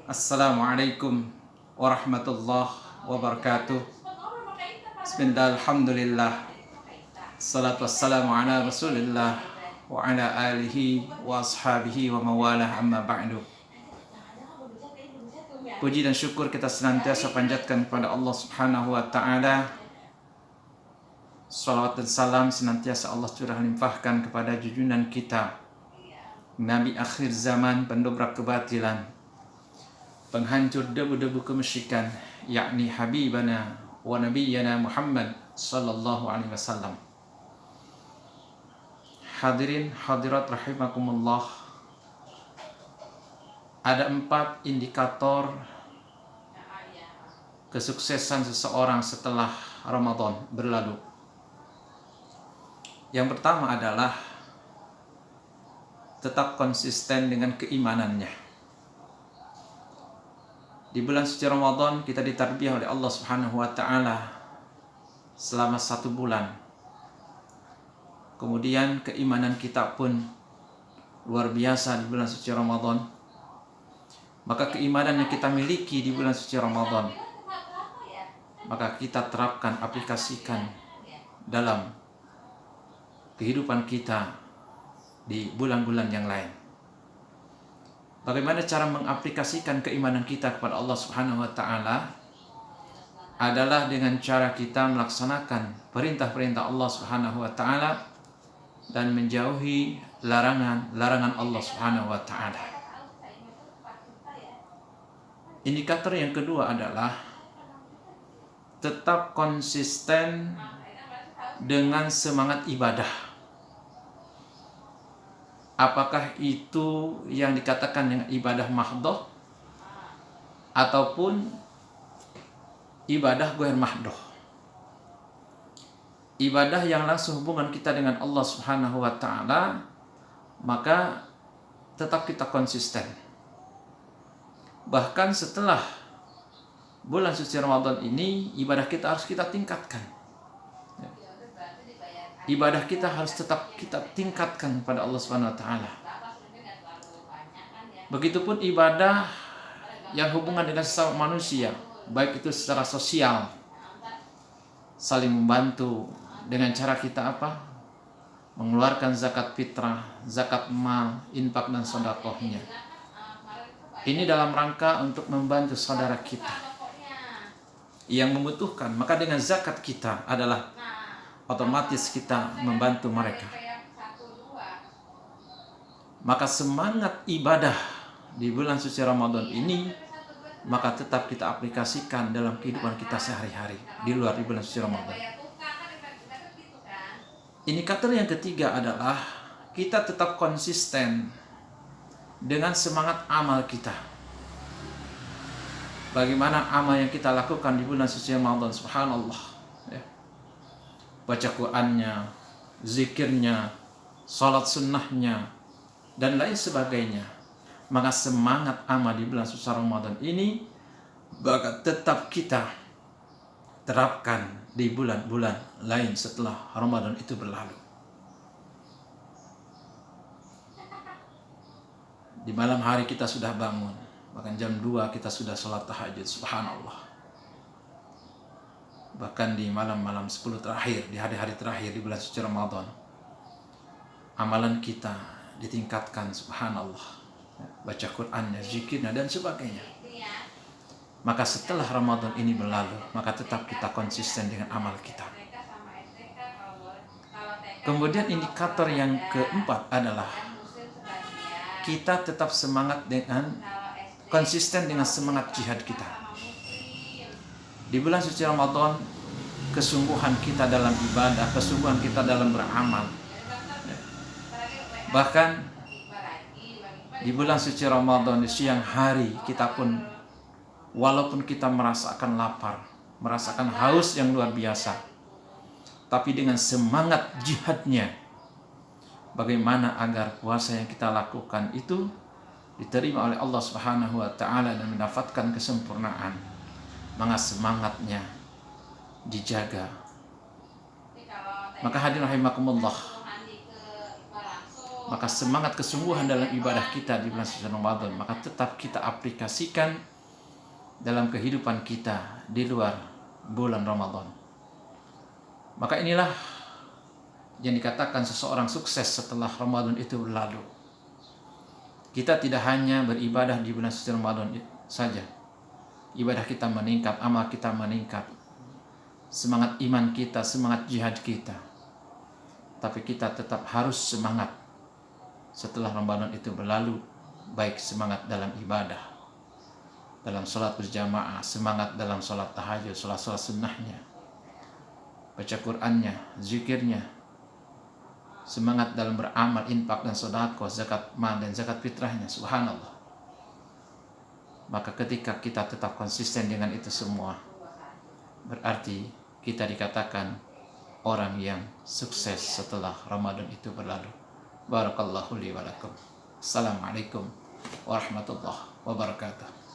Assalamualaikum warahmatullahi wabarakatuh. Bismillah, alhamdulillah. Salatu wassalamu ala rasulillah wa ala alihi wa ashabihi wa mawalah, amma ba'du. Puji dan syukur kita senantiasa panjatkan kepada Allah subhanahu wa ta'ala. Salawat dan salam senantiasa Allah curah limpahkan kepada junjungan kita, Nabi akhir zaman, pendobrak kebatilan, penghancur debu-debu kemusyikan, yakni Habibana wa Nabiyyana Muhammad sallallahu alaihi wasallam. Hadirin hadirat rahimakumullah, ada 4 indikator kesuksesan seseorang setelah Ramadan berlalu. Yang pertama adalah tetap konsisten dengan keimanannya. Di bulan suci Ramadan kita ditarbiyah oleh Allah Subhanahu wa taala selama 1 bulan. Kemudian keimanan kita pun luar biasa di bulan suci Ramadan. Maka keimanan yang kita miliki di bulan suci Ramadan, maka kita terapkan, aplikasikan dalam kehidupan kita di bulan-bulan yang lain. Bagaimana cara mengaplikasikan keimanan kita kepada Allah Subhanahu wa taala? Adalah dengan cara kita melaksanakan perintah-perintah Allah Subhanahu wa taala dan menjauhi larangan-larangan Allah Subhanahu wa taala. Indikator yang kedua adalah tetap konsisten dengan semangat ibadah. Apakah itu yang dikatakan dengan ibadah mahdhah ataupun ibadah ghair mahdhah. Ibadah yang langsung hubungan kita dengan Allah Subhanahu wa taala, maka tetap kita konsisten. Bahkan setelah bulan suci Ramadan ini, ibadah kita harus kita tingkatkan. Ibadah kita harus tetap kita tingkatkan kepada Allah Subhanahu wa taala. Begitupun ibadah yang hubungan dengan sesama manusia, baik itu secara sosial, saling membantu dengan cara kita apa? Mengeluarkan zakat fitrah, zakat mal, infak dan sedekahnya. Ini dalam rangka untuk membantu saudara kita yang membutuhkan. Maka dengan zakat kita adalah otomatis kita membantu mereka. Maka semangat ibadah di bulan suci Ramadan ini, maka tetap kita aplikasikan dalam kehidupan kita sehari-hari di luar di bulan suci Ramadan. Indikator yang ketiga adalah kita tetap konsisten dengan semangat amal kita. Bagaimana amal yang kita lakukan di bulan suci Ramadan, subhanallah. Baca Qur'annya, zikirnya, salat sunnahnya, dan lain sebagainya. Maka semangat amal di bulan suci Ramadan ini bakal tetap kita terapkan di bulan-bulan lain setelah Ramadan itu berlalu. Di malam hari kita sudah bangun, bahkan jam 2 kita sudah salat tahajud, subhanallah. Bahkan di malam-malam 10 terakhir, di hari-hari terakhir di bulan suci Ramadan, amalan kita ditingkatkan, subhanallah. Baca Qur'annya, zikirnya, dan sebagainya. Maka setelah Ramadan ini berlalu, maka tetap kita konsisten dengan amal kita. Kemudian indikator yang keempat adalah kita tetap semangat dengan konsisten dengan semangat jihad kita. Di bulan suci Ramadan, kesungguhan kita dalam ibadah, kesungguhan kita dalam beramal. Bahkan di bulan suci Ramadan, di siang hari kita pun, walaupun kita merasakan lapar, merasakan haus yang luar biasa, tapi dengan semangat jihadnya, bagaimana agar puasa yang kita lakukan itu diterima oleh Allah Subhanahu wa taala dan mendapatkan kesempurnaan. Maka semangatnya dijaga. Maka hadirin rahimakumullah, Maka semangat kesungguhan dalam ibadah kita di bulan suci Ramadan, maka tetap kita aplikasikan dalam kehidupan kita di luar bulan Ramadan. Maka inilah yang dikatakan seseorang sukses setelah Ramadan itu berlalu. Kita tidak hanya beribadah di bulan suci Ramadan saja. Ibadah kita meningkat, amal kita meningkat, semangat iman kita, semangat jihad kita. Tapi kita tetap harus semangat setelah Ramadan itu berlalu, baik semangat dalam ibadah, dalam sholat berjamaah, semangat dalam sholat tahajud, sholat sunnahnya, baca Qur'annya, zikirnya, semangat dalam beramal, infak dan sedekah, zakat mal dan zakat fitrahnya. Subhanallah. Maka ketika kita tetap konsisten dengan itu semua, berarti kita dikatakan orang yang sukses setelah Ramadan itu berlalu. Barakallahu li wa lakum. Assalamualaikum warahmatullahi wabarakatuh.